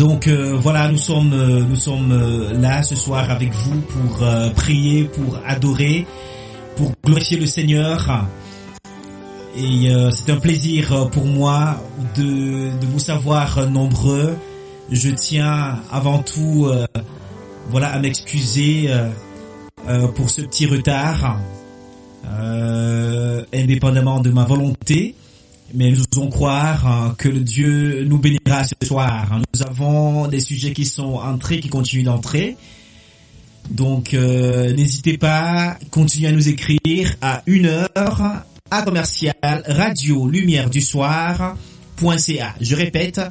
Donc voilà, nous sommes là ce soir avec vous pour prier, pour adorer, pour glorifier le Seigneur. Et c'est un plaisir pour moi de vous savoir nombreux. Je tiens avant tout à m'excuser pour ce petit retard, indépendamment de ma volonté. Mais nous osons croire que le Dieu nous bénira ce soir. Nous avons des sujets qui sont entrés, qui continuent d'entrer. Donc n'hésitez pas, continuez à nous écrire à 1h à commercial radio lumière du soir.ca. Je répète,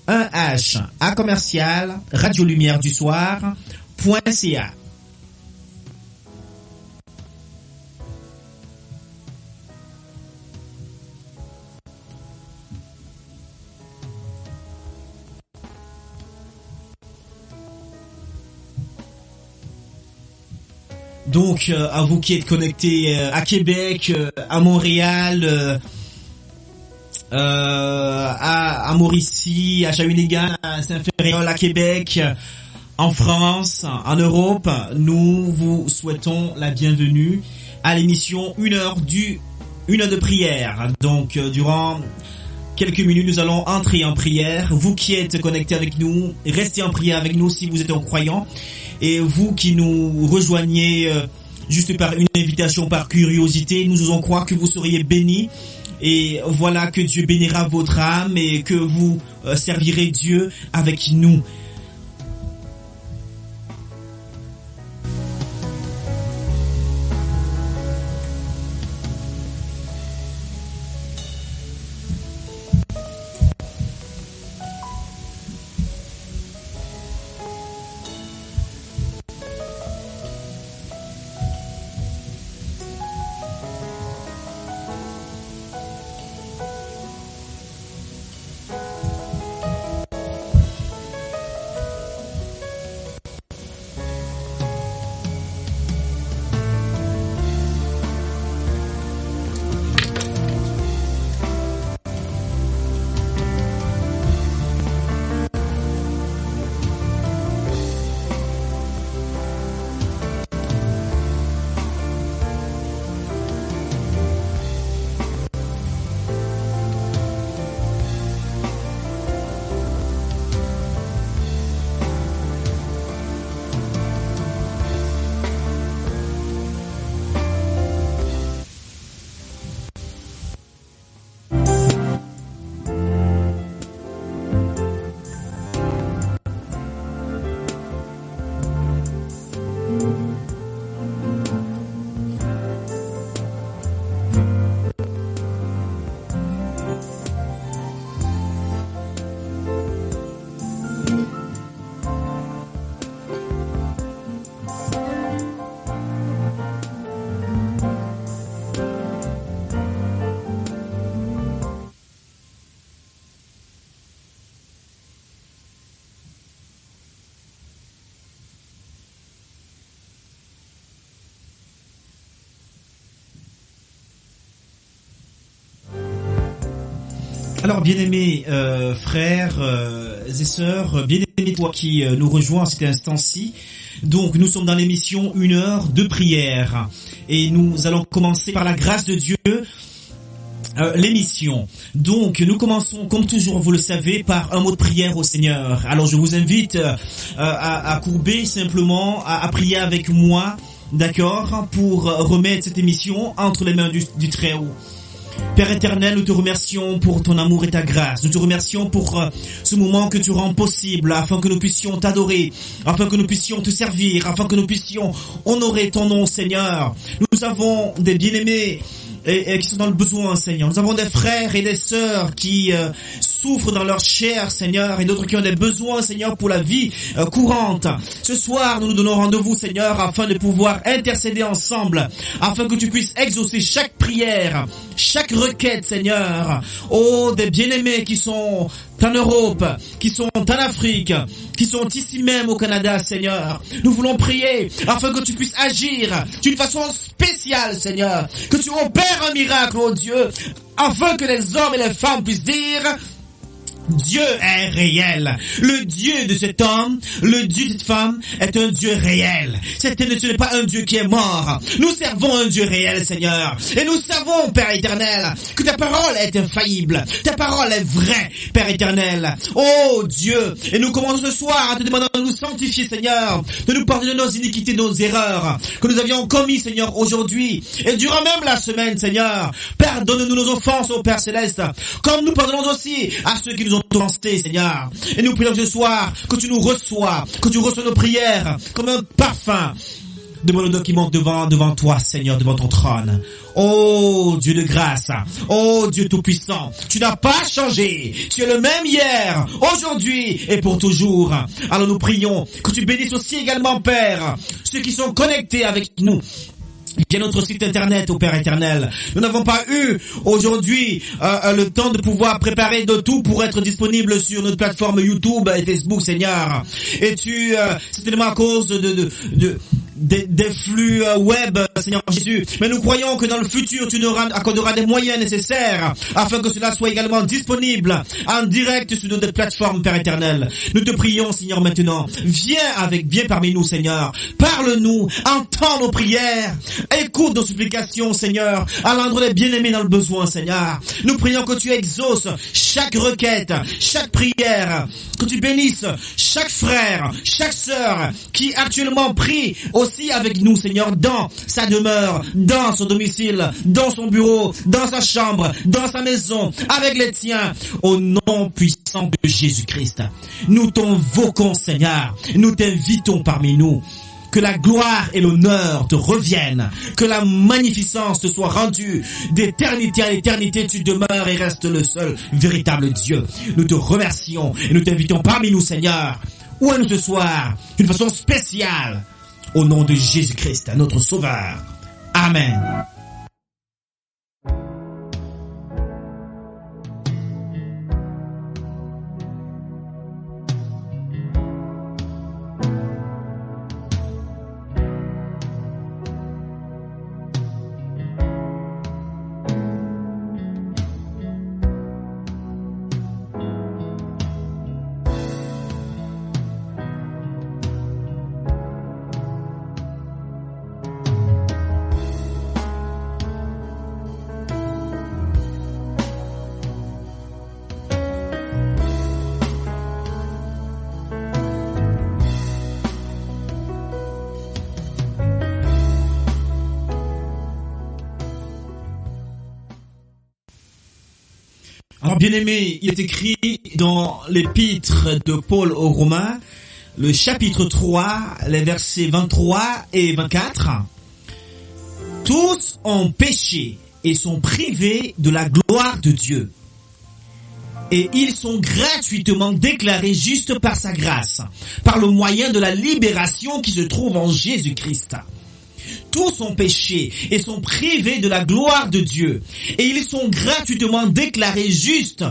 1h à commercial radio lumière du soir.ca. Donc, à vous qui êtes connectés à Québec, à Montréal, à Mauricie, à Shawinigan, à Saint-Ferréol, à Québec, en France, en Europe, nous vous souhaitons la bienvenue à l'émission 1 heure de prière. Donc, durant quelques minutes, nous allons entrer en prière. Vous qui êtes connectés avec nous, restez en prière avec nous si vous êtes un croyant. Et vous qui nous rejoignez juste par une invitation, par curiosité, nous osons croire que vous seriez bénis. Et voilà, que Dieu bénira votre âme et que vous servirez Dieu avec nous. Alors, bien-aimés frères et sœurs, bien-aimés toi qui nous rejoins à cet instant-ci, donc nous sommes dans l'émission 1 heure de prière et nous allons commencer par la grâce de Dieu l'émission. Donc nous commençons comme toujours, vous le savez, par un mot de prière au Seigneur. Alors je vous invite à courber simplement, à prier avec moi, d'accord, pour remettre cette émission entre les mains du Très-Haut. Père éternel, nous te remercions pour ton amour et ta grâce. Nous te remercions pour ce moment que tu rends possible afin que nous puissions t'adorer, afin que nous puissions te servir, afin que nous puissions honorer ton nom, Seigneur. Nous avons des bien-aimés et qui sont dans le besoin, Seigneur. Nous avons des frères et des sœurs qui souffrent dans leur chair, Seigneur, et d'autres qui ont des besoins, Seigneur, pour la vie courante. Ce soir, nous nous donnons rendez-vous, Seigneur, afin de pouvoir intercéder ensemble, afin que tu puisses exaucer chaque prière, chaque requête, Seigneur. Oh, des bien-aimés qui sont en Europe, qui sont en Afrique, qui sont ici même au Canada, Seigneur. Nous voulons prier afin que tu puisses agir d'une façon spéciale, Seigneur. Que tu opères un miracle, oh Dieu, afin que les hommes et les femmes puissent dire: Dieu est réel. Le Dieu de cet homme, le Dieu de cette femme est un Dieu réel. Ce n'est pas un Dieu qui est mort. Nous servons un Dieu réel, Seigneur. Et nous savons, Père éternel, que ta parole est infaillible. Ta parole est vraie, Père éternel. Oh Dieu. Et nous commençons ce soir à te demander de nous sanctifier, Seigneur, de nous pardonner nos iniquités, nos erreurs que nous avions commis, Seigneur, aujourd'hui. Et durant même la semaine, Seigneur, pardonne-nous nos offenses, ô Père céleste, comme nous pardonnons aussi à ceux qui nous ont offensés, Seigneur. Et nous prions ce soir que tu nous reçois, que tu reçois nos prières comme un parfum de mon qui monte devant toi, Seigneur, devant ton trône. Oh Dieu de grâce, oh Dieu tout-puissant, tu n'as pas changé, tu es le même hier, aujourd'hui et pour toujours. Alors nous prions que tu bénisses aussi également, Père, ceux qui sont connectés avec nous via notre site internet, au Père éternel. Nous n'avons pas eu aujourd'hui le temps de pouvoir préparer de tout pour être disponible sur notre plateforme YouTube et Facebook, Seigneur. Et tu, certainement à cause des flux web, Seigneur Jésus. Mais nous croyons que dans le futur, tu nous accorderas des moyens nécessaires afin que cela soit également disponible en direct sur notre plateforme, Père éternel. Nous te prions, Seigneur, maintenant. Viens parmi nous, Seigneur. Parle-nous, entends nos prières. Écoute nos supplications, Seigneur, à l'endroit des bien-aimés dans le besoin, Seigneur. Nous prions que tu exauces chaque requête, chaque prière, que tu bénisses chaque frère, chaque sœur qui actuellement prie aussi avec nous, Seigneur, dans sa demeure, dans son domicile, dans son bureau, dans sa chambre, dans sa maison, avec les tiens, au nom puissant de Jésus-Christ. Nous t'invoquons, Seigneur, nous t'invitons parmi nous. Que la gloire et l'honneur te reviennent. Que la magnificence te soit rendue. D'éternité à l'éternité, tu demeures et restes le seul véritable Dieu. Nous te remercions et nous t'invitons parmi nous, Seigneur. Où est-nous ce soir? D'une façon spéciale. Au nom de Jésus-Christ, notre Sauveur. Amen. Alors bien-aimé, il est écrit dans l'épître de Paul aux Romains, le chapitre 3, les versets 23 et 24. Tous ont péché et sont privés de la gloire de Dieu. Et ils sont gratuitement déclarés justes par sa grâce, par le moyen de la libération qui se trouve en Jésus-Christ. Tous ont péché et sont privés de la gloire de Dieu. Et ils sont gratuitement déclarés justes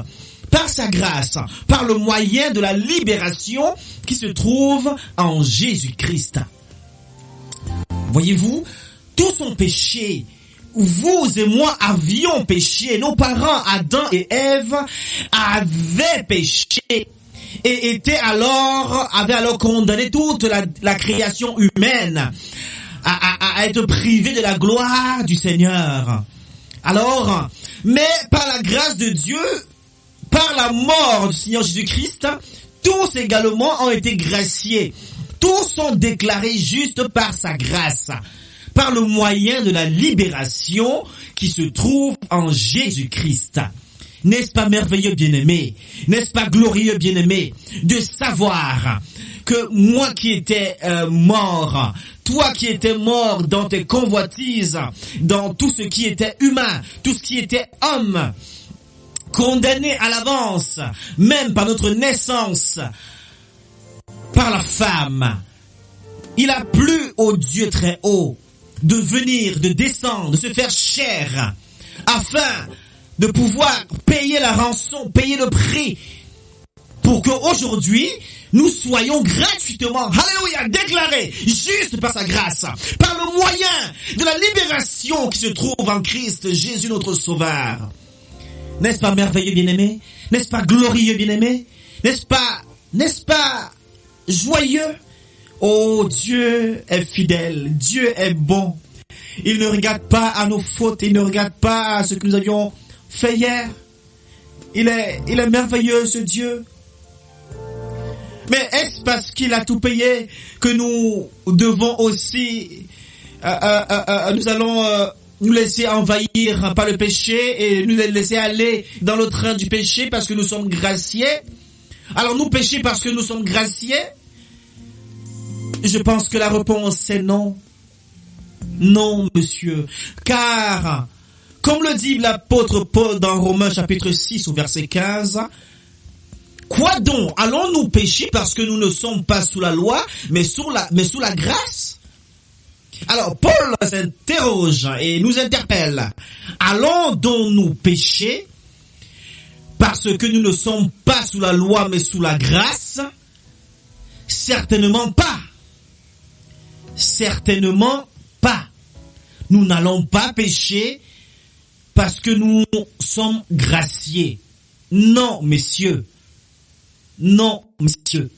par sa grâce, par le moyen de la libération qui se trouve en Jésus-Christ. Voyez-vous, tous ont péché. Vous et moi avions péché. Nos parents, Adam et Ève, avaient péché. Et avaient alors condamné toute la création humaine à être privé de la gloire du Seigneur. Alors, mais par la grâce de Dieu, par la mort du Seigneur Jésus-Christ, tous également ont été graciés. Tous sont déclarés justes par sa grâce, par le moyen de la libération qui se trouve en Jésus-Christ. N'est-ce pas merveilleux, bien-aimé? N'est-ce pas glorieux, bien-aimé, de savoir que moi qui étais mort, toi qui étais mort dans tes convoitises, dans tout ce qui était humain, tout ce qui était homme, condamné à l'avance, même par notre naissance, par la femme, il a plu au Dieu très haut de venir, de descendre, de se faire chair, afin de pouvoir payer la rançon, payer le prix, pour qu'aujourd'hui, nous soyons gratuitement, alléluia, déclarés juste par sa grâce, par le moyen de la libération qui se trouve en Christ Jésus notre Sauveur. N'est-ce pas merveilleux, bien-aimé? N'est-ce pas glorieux, bien-aimé? N'est-ce pas joyeux? Oh, Dieu est fidèle, Dieu est bon. Il ne regarde pas à nos fautes, il ne regarde pas à ce que nous avions fait hier. Il est merveilleux, ce Dieu. Mais est-ce parce qu'il a tout payé que nous devons aussi, nous allons nous laisser envahir par le péché et nous laisser aller dans le train du péché parce que nous sommes graciés? Alors nous pécher parce que nous sommes graciés? Je pense que la réponse est non. Non, monsieur. Car, comme le dit l'apôtre Paul dans Romains chapitre 6 au verset 15, quoi donc? Allons-nous pécher parce que nous ne sommes pas sous la loi, mais sous la grâce? Alors, Paul s'interroge et nous interpelle. Allons donc nous pécher parce que nous ne sommes pas sous la loi, mais sous la grâce? Certainement pas. Certainement pas. Nous n'allons pas pécher parce que nous sommes graciés. Non, messieurs. Non, messieurs.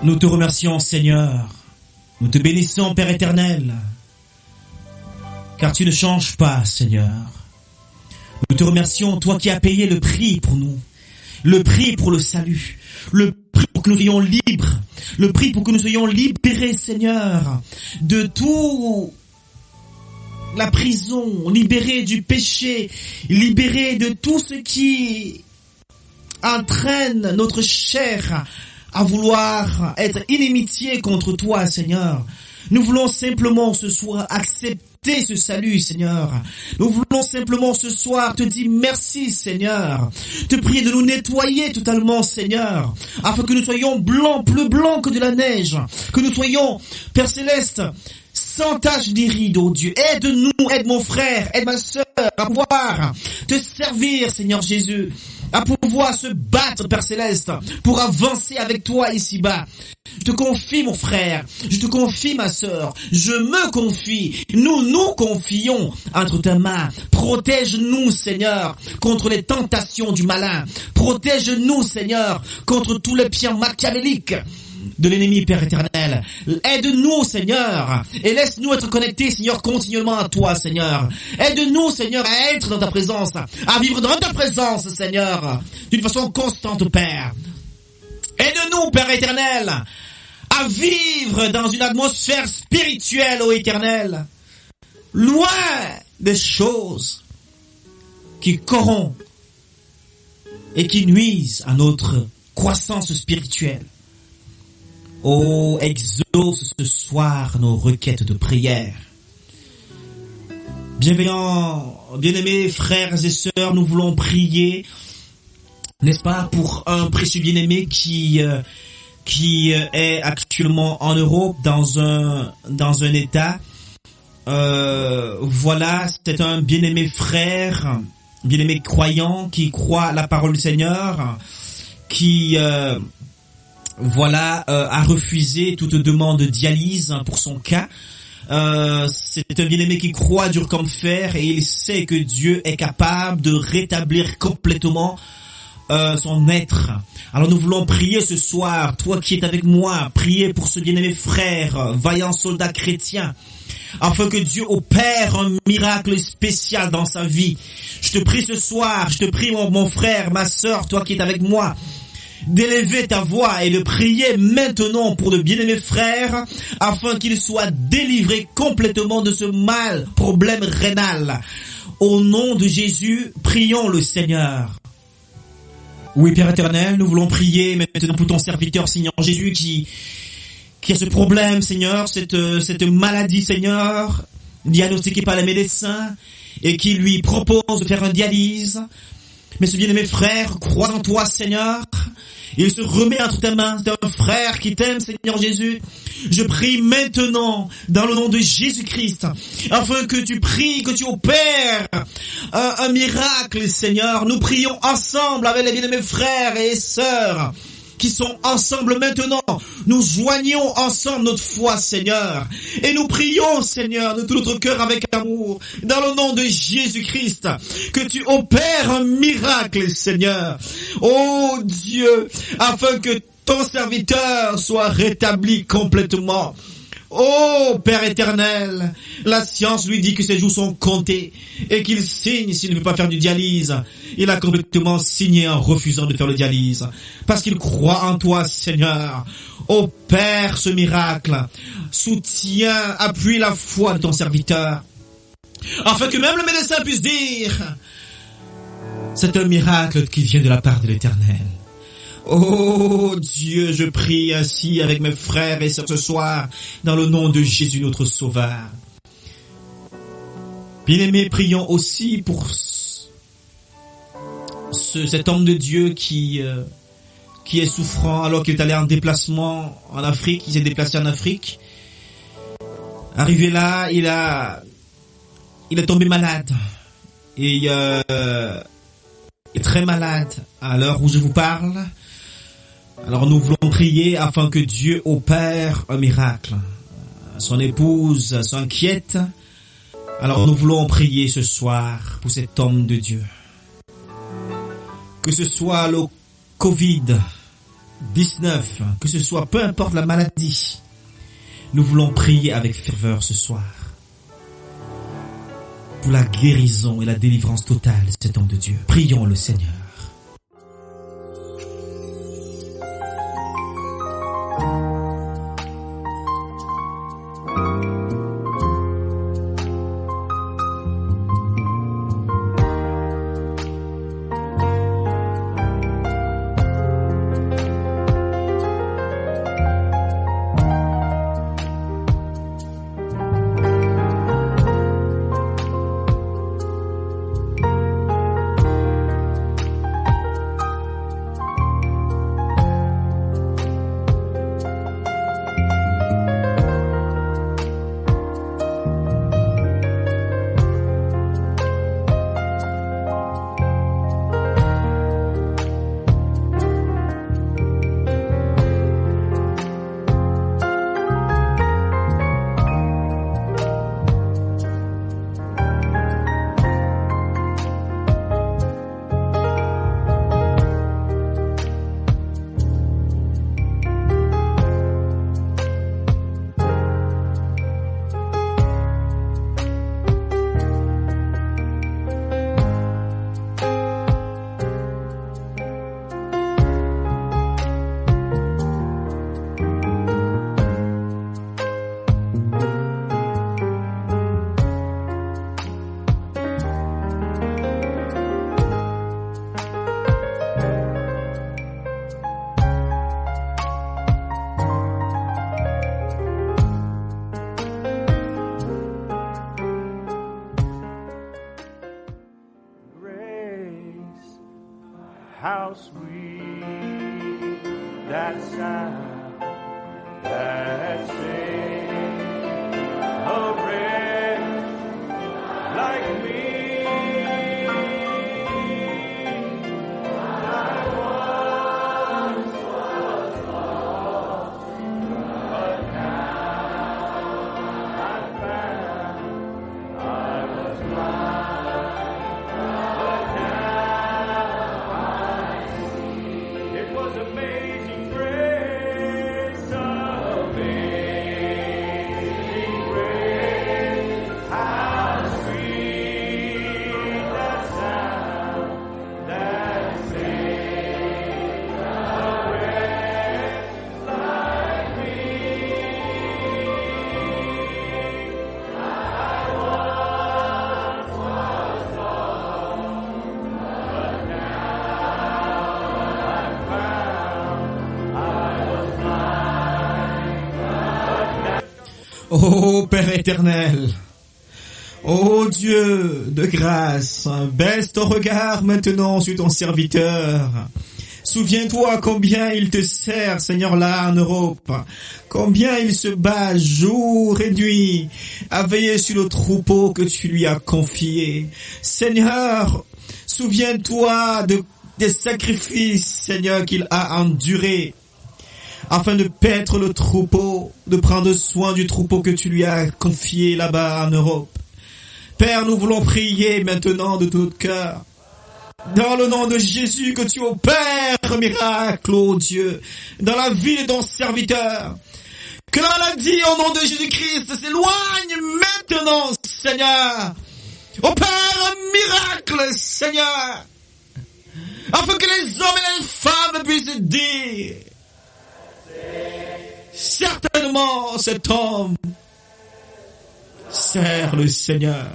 Nous te remercions, Seigneur. Nous te bénissons, Père éternel. Car tu ne changes pas, Seigneur. Nous te remercions, toi qui as payé le prix pour nous. Le prix pour le salut. Le prix pour que nous soyons libres. Le prix pour que nous soyons libérés, Seigneur, de tout la prison, libérés du péché, libérés de tout ce qui entraîne notre chair à vouloir être inimitié contre toi, Seigneur. Nous voulons simplement ce soir accepter ce salut, Seigneur. Nous voulons simplement ce soir te dire merci, Seigneur. Te prier de nous nettoyer totalement, Seigneur, afin que nous soyons blancs, plus blancs que de la neige. Que nous soyons, Père Céleste, sans tache ni rides, oh Dieu. Aide-nous, aide mon frère, aide ma sœur à pouvoir te servir, Seigneur Jésus, à pouvoir se battre, Père Céleste, pour avancer avec toi ici-bas. Je te confie, mon frère, je te confie, ma sœur, je me confie, nous confions entre tes mains. Protège-nous, Seigneur, contre les tentations du malin. Protège-nous, Seigneur, contre tous les pieds machiavéliques de l'ennemi, Père éternel. Aide-nous, Seigneur, et laisse-nous être connectés, Seigneur, continuellement à toi, Seigneur. Aide-nous, Seigneur, à être dans ta présence, à vivre dans ta présence, Seigneur, d'une façon constante, Père. Aide-nous, Père éternel, à vivre dans une atmosphère spirituelle, ô Éternel, loin des choses qui corrompent et qui nuisent à notre croissance spirituelle. Oh, exauce ce soir nos requêtes de prière. Bienveillants, bien-aimés frères et sœurs, nous voulons prier, n'est-ce pas, pour un précieux bien-aimé qui est actuellement en Europe dans un état. Voilà, c'est un bien-aimé frère, bien-aimé croyant qui croit la parole du Seigneur, qui a refusé toute demande de dialyse pour son cas. C'est un bien-aimé qui croit dur comme fer et il sait que Dieu est capable de rétablir complètement son être. Alors nous voulons prier ce soir, toi qui es avec moi, prier pour ce bien-aimé frère, vaillant soldat chrétien, afin que Dieu opère un miracle spécial dans sa vie. Je te prie ce soir, je te prie mon frère, ma sœur, toi qui es avec moi, d'élever ta voix et de prier maintenant pour le bien-aimé frère, afin qu'il soit délivré complètement de ce mal, problème rénal. Au nom de Jésus, prions le Seigneur. Oui, Père éternel, nous voulons prier maintenant pour ton serviteur, Seigneur Jésus, qui a ce problème, Seigneur, cette maladie, Seigneur, diagnostiquée par les médecins, et qui lui propose de faire une dialyse. Mais ce bien-aimé frère croit en toi, Seigneur. Il se remet entre tes mains. C'est un frère qui t'aime, Seigneur Jésus. Je prie maintenant, dans le nom de Jésus-Christ, afin que tu pries, que tu opères un miracle, Seigneur. Nous prions ensemble avec les bien-aimés frères et sœurs qui sont ensemble maintenant. Nous joignons ensemble notre foi, Seigneur. Et nous prions, Seigneur, de tout notre cœur avec amour, dans le nom de Jésus-Christ, que tu opères un miracle, Seigneur. Oh Dieu, afin que ton serviteur soit rétabli complètement. Oh Père éternel, la science lui dit que ses jours sont comptés et qu'il signe s'il ne veut pas faire du dialyse. Il a complètement signé en refusant de faire le dialyse parce qu'il croit en toi, Seigneur. Oh Père, ce miracle, soutiens, appuie la foi de ton serviteur afin que même le médecin puisse dire c'est un miracle qui vient de la part de l'Éternel. Oh Dieu, je prie ainsi avec mes frères et sœurs ce soir, dans le nom de Jésus notre Sauveur. Bien-aimés, prions aussi pour cet homme de Dieu qui est souffrant alors qu'il est allé en déplacement en Afrique. Il s'est déplacé en Afrique. Arrivé là, il est tombé malade. Et il est très malade à l'heure où je vous parle. Alors nous voulons prier afin que Dieu opère un miracle. Son épouse s'inquiète. Alors nous voulons prier ce soir pour cet homme de Dieu. Que ce soit le Covid-19, que ce soit peu importe la maladie, nous voulons prier avec ferveur ce soir pour la guérison et la délivrance totale de cet homme de Dieu. Prions le Seigneur. How sweet that sound that sings a wretch like me. I once was lost, but now I'm found. I was blind, but now it was amazing grace, amazing grace. How sweet that sound that saved a wretch like me. I once was lost, but now I'm found. I was blind, but now. Ô Père éternel, ô Dieu de grâce, baisse ton regard maintenant sur ton serviteur. Souviens-toi combien il te sert, Seigneur, là en Europe. Combien il se bat jour et nuit à veiller sur le troupeau que tu lui as confié. Seigneur, souviens-toi des sacrifices, Seigneur, qu'il a endurés afin de paître le troupeau, de prendre soin du troupeau que tu lui as confié là-bas en Europe. Père, nous voulons prier maintenant de tout notre cœur, dans le nom de Jésus, que tu opères un miracle, ô Dieu, dans la vie de ton serviteur. Que la maladie, au nom de Jésus-Christ, s'éloigne maintenant, Seigneur. Opère un miracle, Seigneur, afin que les hommes et les femmes puissent dire: certainement cet homme sert le Seigneur.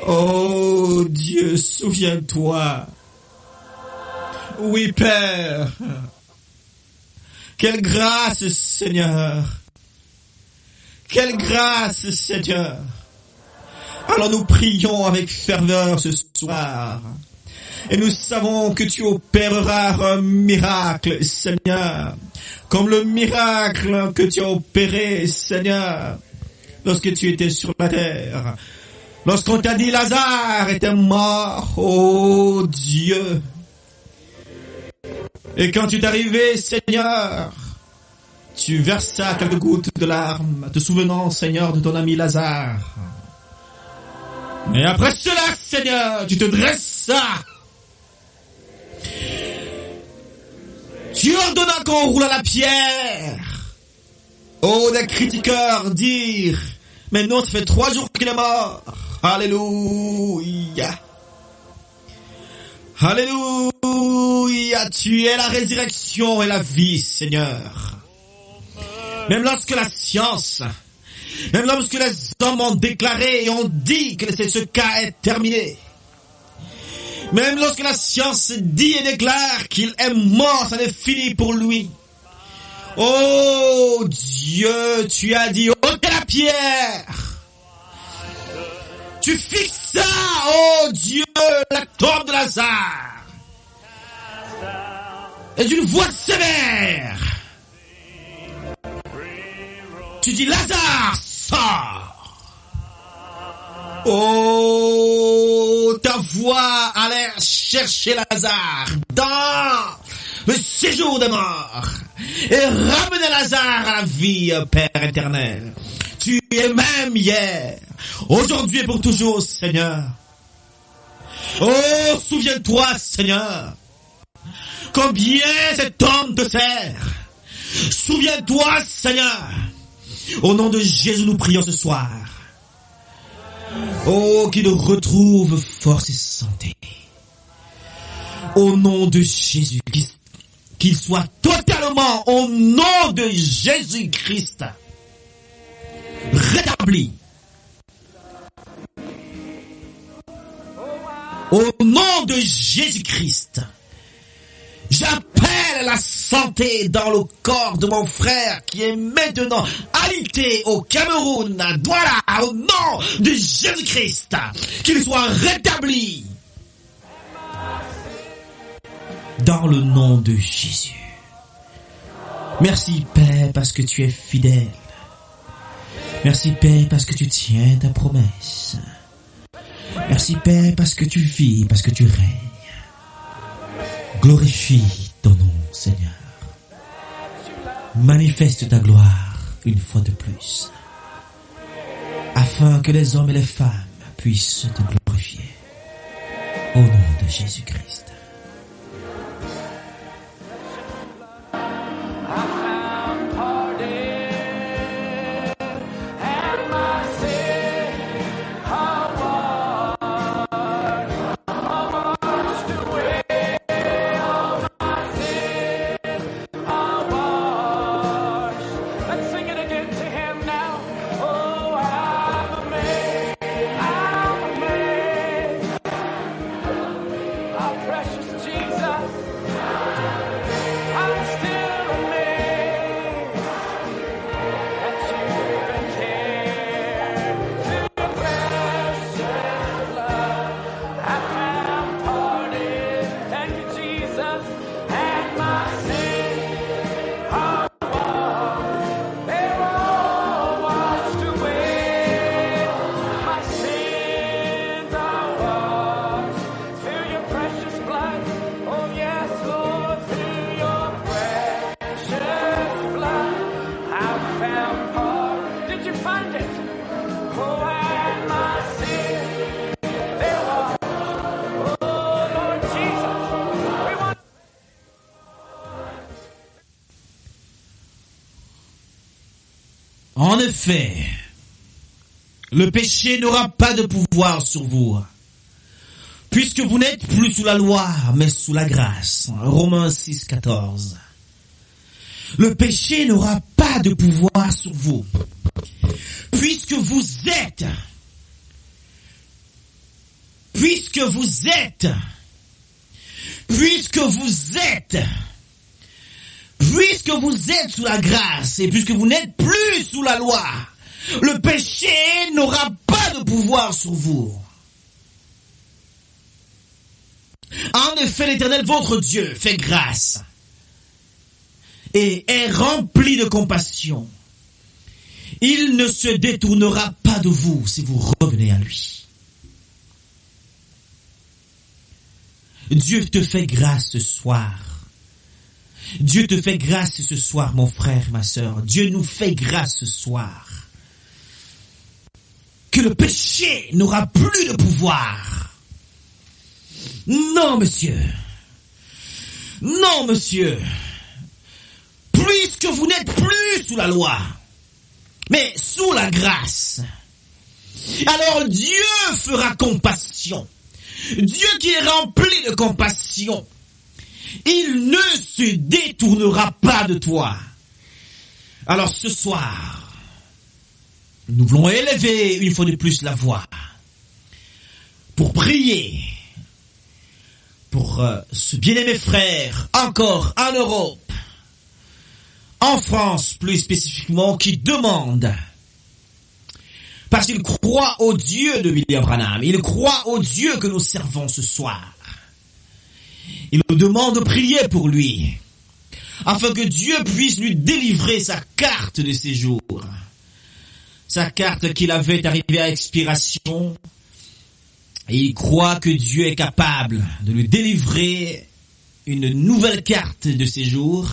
Oh Dieu, souviens-toi. Oui, Père. Quelle grâce, Seigneur. Quelle grâce, Seigneur. Alors nous prions avec ferveur ce soir. Et nous savons que tu opéreras un miracle, Seigneur. Comme le miracle que tu as opéré, Seigneur, lorsque tu étais sur la terre. Lorsqu'on t'a dit Lazare était mort, oh Dieu. Et quand tu es arrivé, Seigneur, tu versas quelques gouttes de larmes, te souvenant, Seigneur, de ton ami Lazare. Et après cela, Seigneur, tu te dressas. Tu ordonnas qu'on roule à la pierre. Oh, des critiqueurs dirent: mais non, ça fait 3 jours qu'il est mort. Alléluia. Alléluia. Tu es la résurrection et la vie, Seigneur. Même lorsque la science, même lorsque les hommes ont déclaré et ont dit que ce cas est terminé, même lorsque la science dit et déclare qu'il est mort, ça n'est fini pour lui. Oh Dieu, tu as dit ôtez la pierre. Tu fixas, oh Dieu, la tombe de Lazare. Et d'une voix sévère, tu dis: Lazare, sors. Oh, ta voix allait chercher Lazare dans le séjour des morts et ramener Lazare à la vie, Père éternel. Tu es même hier, aujourd'hui et pour toujours, Seigneur. Oh, souviens-toi, Seigneur, combien cet homme te sert. Souviens-toi, Seigneur. Au nom de Jésus, nous prions ce soir. Oh, qu'il retrouve force et santé. Au nom de Jésus, qu'il soit totalement, au nom de Jésus-Christ, rétabli. Au nom de Jésus-Christ, j'appelle la santé dans le corps de mon frère qui est maintenant alité au Cameroun. Voilà, au nom de Jésus-Christ, qu'il soit rétabli. Dans le nom de Jésus. Merci Père parce que tu es fidèle. Merci Père parce que tu tiens ta promesse. Merci Père parce que tu vis, parce que tu règnes. Glorifie ton nom Seigneur. Manifeste ta gloire une fois de plus. Afin que les hommes et les femmes puissent te glorifier. Au nom de Jésus-Christ. En effet, le péché n'aura pas de pouvoir sur vous, puisque vous n'êtes plus sous la loi, mais sous la grâce. Romains 6, 14. Le péché n'aura pas de pouvoir sur vous, puisque vous êtes sous la grâce et puisque vous n'êtes plus sous la loi, le péché n'aura pas de pouvoir sur vous. En effet, l'Éternel, votre Dieu, fait grâce et est rempli de compassion. Il ne se détournera pas de vous si vous revenez à lui. Dieu te fait grâce ce soir. Dieu te fait grâce ce soir, mon frère, ma sœur. Dieu nous fait grâce ce soir. Que le péché n'aura plus de pouvoir. Non, monsieur. Non, monsieur. Puisque vous n'êtes plus sous la loi, mais sous la grâce, alors Dieu fera compassion. Dieu qui est rempli de compassion, il ne se détournera pas de toi. Alors ce soir, nous voulons élever une fois de plus la voix pour prier pour ce bien-aimé frère, encore en Europe, en France plus spécifiquement, qui demande, parce qu'il croit au Dieu de William Branham, il croit au Dieu que nous servons ce soir. Il nous demande de prier pour lui, afin que Dieu puisse lui délivrer sa carte de séjour. Sa carte qu'il avait arrivée à expiration. Et il croit que Dieu est capable de lui délivrer une nouvelle carte de séjour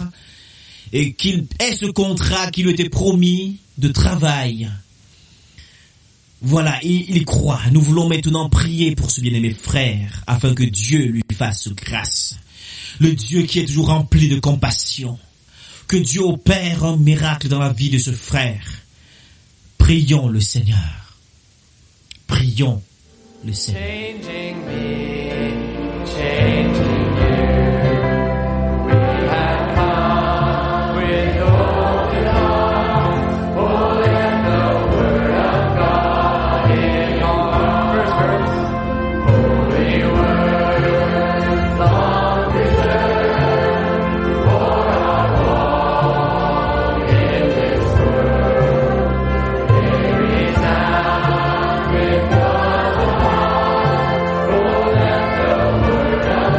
et qu'il ait ce contrat qui lui était promis de travail. Voilà, il croit. Nous voulons maintenant prier pour ce bien-aimé frère, afin que Dieu lui fasse grâce. Le Dieu qui est toujours rempli de compassion. Que Dieu opère un miracle dans la vie de ce frère. Prions le Seigneur. Prions le Seigneur. Changing me, changing you. We have come with open arms, holding the word of God in our first verse. Holy word, long preserved for our walk in this world. There is now with God's heart, oh let the word of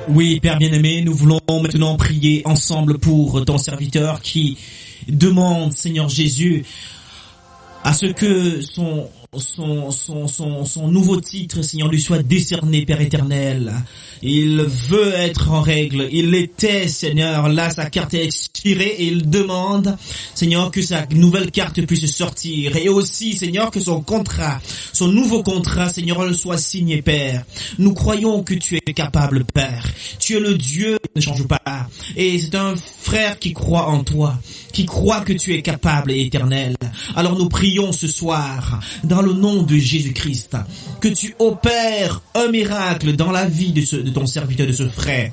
Oui, Père bien-aimé, nous voulons maintenant prier ensemble pour ton serviteur qui demande, Seigneur Jésus, à ce que son nouveau titre, Seigneur, lui soit décerné, Père éternel. Il veut être en règle. Il l'était, Seigneur. Là, sa carte est expirée et il demande, Seigneur, que sa nouvelle carte puisse sortir. Et aussi, Seigneur, que son nouveau contrat, Seigneur, le soit signé, Père. Nous croyons que tu es capable, Père. Tu es le Dieu qui ne change pas. Et c'est un frère qui croit en toi, qui croit que tu es capable et éternel. Alors nous prions ce soir, dans le nom de Jésus-Christ, que tu opères un miracle dans la vie de ton serviteur, de ce frère.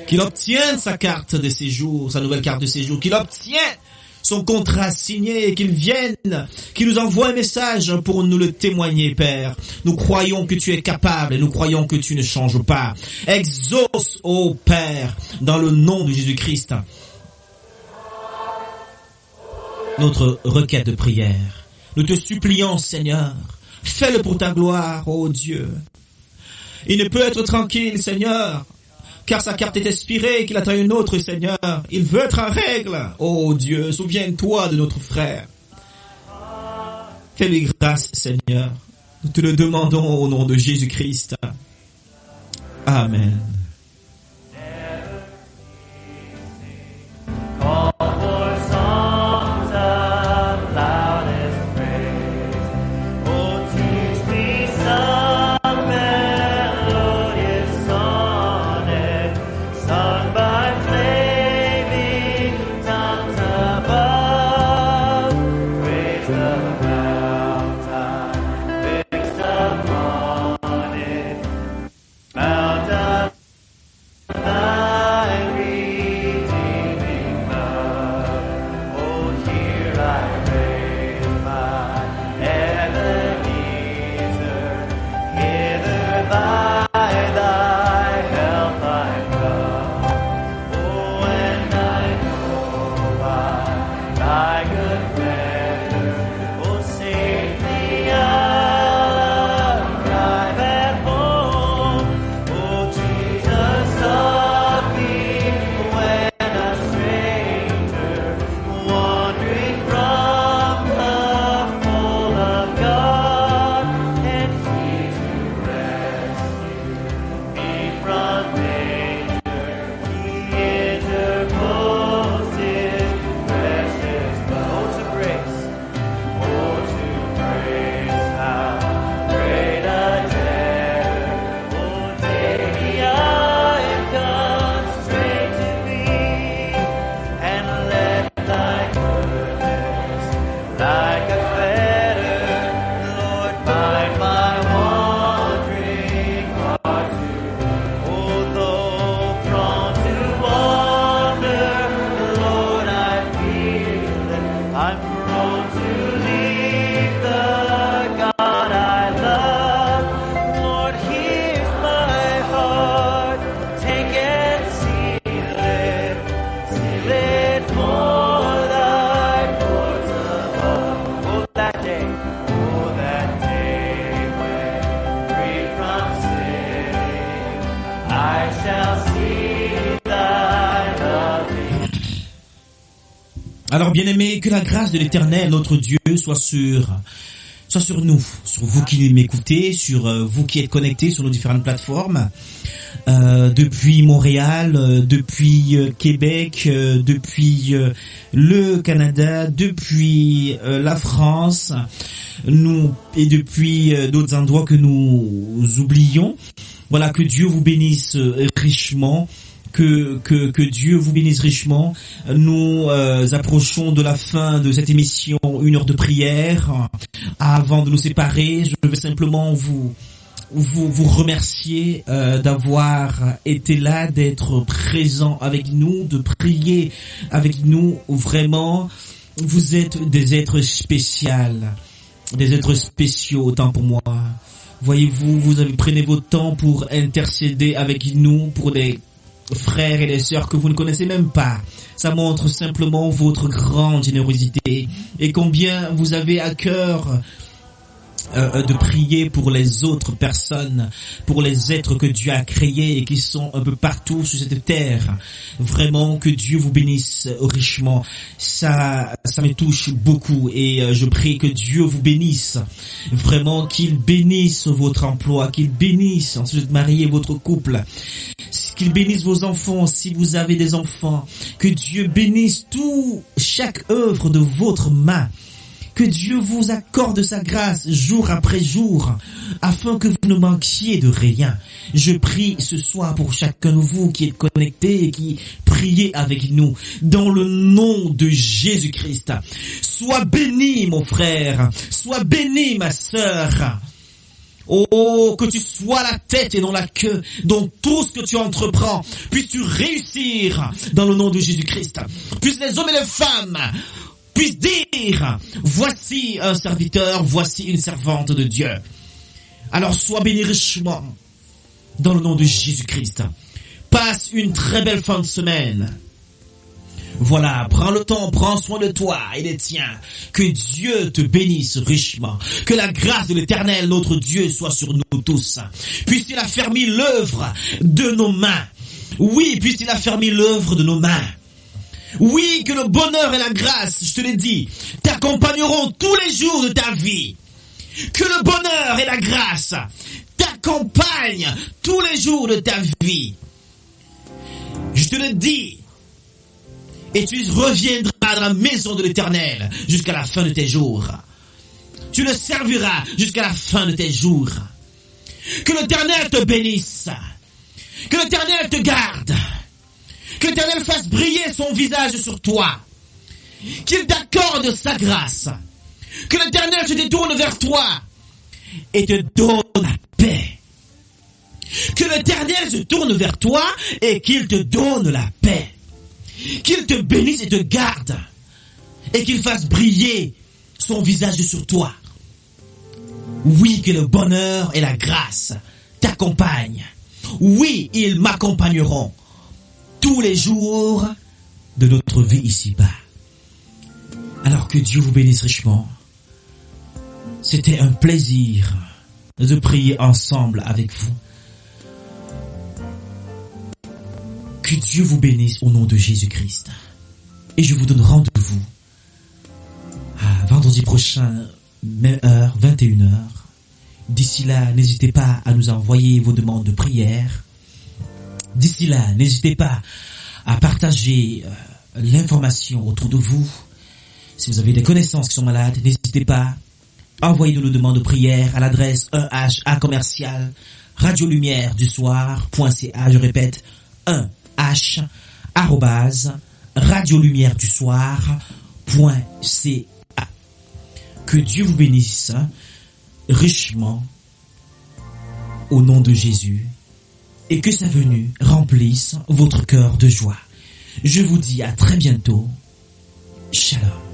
Qu'il obtienne sa carte de séjour, sa nouvelle carte de séjour, qu'il obtienne son contrat signé, qu'il vienne, qu'il nous envoie un message pour nous le témoigner, Père. Nous croyons que tu es capable et nous croyons que tu ne changes pas. Exauce, ô Père, dans le nom de Jésus-Christ, notre requête de prière. Nous te supplions, Seigneur, fais-le pour ta gloire, ô Dieu. Il ne peut être tranquille, Seigneur, car sa carte est expirée et qu'il attend une autre, Seigneur. Il veut être en règle. Ô Dieu, souviens-toi de notre frère. Fais-lui grâce, Seigneur. Nous te le demandons au nom de Jésus-Christ. Amen. Alors, bien-aimés, que la grâce de l'Éternel, notre Dieu, soit sur nous, sur vous qui m'écoutez, sur vous qui êtes connectés sur nos différentes plateformes, depuis Montréal, depuis Québec, depuis le Canada, depuis la France, et depuis d'autres endroits que nous oublions. Voilà, que Dieu vous bénisse richement. Que Dieu vous bénisse richement. Nous approchons de la fin de cette émission, 1 heure de prière. Avant de nous séparer, je vais simplement vous remercier d'avoir été là, d'être présent avec nous, de prier avec nous. Vraiment, vous êtes des êtres spéciaux, des êtres spéciaux autant pour moi. Voyez-vous, prenez votre temps pour intercéder avec nous pour des frères et des sœurs que vous ne connaissez même pas. Ça montre simplement votre grande générosité et combien vous avez à cœur de prier pour les autres personnes, pour les êtres que Dieu a créés et qui sont un peu partout sur cette terre. Vraiment, que Dieu vous bénisse richement. Ça me touche beaucoup et je prie que Dieu vous bénisse. Vraiment, qu'il bénisse votre emploi, qu'il bénisse ensuite marier votre couple, qu'il bénisse vos enfants si vous avez des enfants, que Dieu bénisse chaque œuvre de votre main. Que Dieu vous accorde sa grâce jour après jour, afin que vous ne manquiez de rien. Je prie ce soir pour chacun de vous qui êtes connectés et qui priez avec nous, dans le nom de Jésus-Christ. Sois béni, mon frère, sois béni, ma sœur. Oh, que tu sois la tête et non la queue dans tout ce que tu entreprends. Puisses-tu réussir dans le nom de Jésus-Christ. Puissent les hommes et les femmes puissent dire, voici un serviteur, voici une servante de Dieu. Alors sois béni richement dans le nom de Jésus-Christ. Passe une très belle fin de semaine. Voilà, prends le temps, prends soin de toi et des tiens. Que Dieu te bénisse richement. Que la grâce de l'Éternel, notre Dieu, soit sur nous tous. Puisse-t-il affermir l'œuvre de nos mains. Oui, puisse-t-il affermir l'œuvre de nos mains. Oui, que le bonheur et la grâce, je te l'ai dit, t'accompagneront tous les jours de ta vie. Que le bonheur et la grâce t'accompagnent tous les jours de ta vie. Je te le dis. Et tu reviendras dans la maison de l'Éternel jusqu'à la fin de tes jours. Tu le serviras jusqu'à la fin de tes jours. Que l'Éternel te bénisse. Que l'Éternel te garde. Que l'Éternel fasse briller son visage sur toi. Qu'il t'accorde sa grâce. Que l'Éternel se détourne vers toi et te donne la paix. Que l'Éternel se tourne vers toi et qu'il te donne la paix. Qu'il te bénisse et te garde. Et qu'il fasse briller son visage sur toi. Oui, que le bonheur et la grâce t'accompagnent. Oui, ils m'accompagneront tous les jours de notre vie ici-bas. Alors que Dieu vous bénisse richement. C'était un plaisir de prier ensemble avec vous. Que Dieu vous bénisse au nom de Jésus-Christ. Et je vous donne rendez-vous à vendredi prochain, même heure, 21h. D'ici là, n'hésitez pas à nous envoyer vos demandes de prière. D'ici là, n'hésitez pas à partager l'information autour de vous. Si vous avez des connaissances qui sont malades, n'hésitez pas. Envoyez-nous nos demandes de prière à l'adresse 1h@radiolumièredusoir.ca. Je répète, 1h@radiolumièredusoir.ca. Que Dieu vous bénisse richement au nom de Jésus et que sa venue remplisse votre cœur de joie. Je vous dis à très bientôt. Shalom.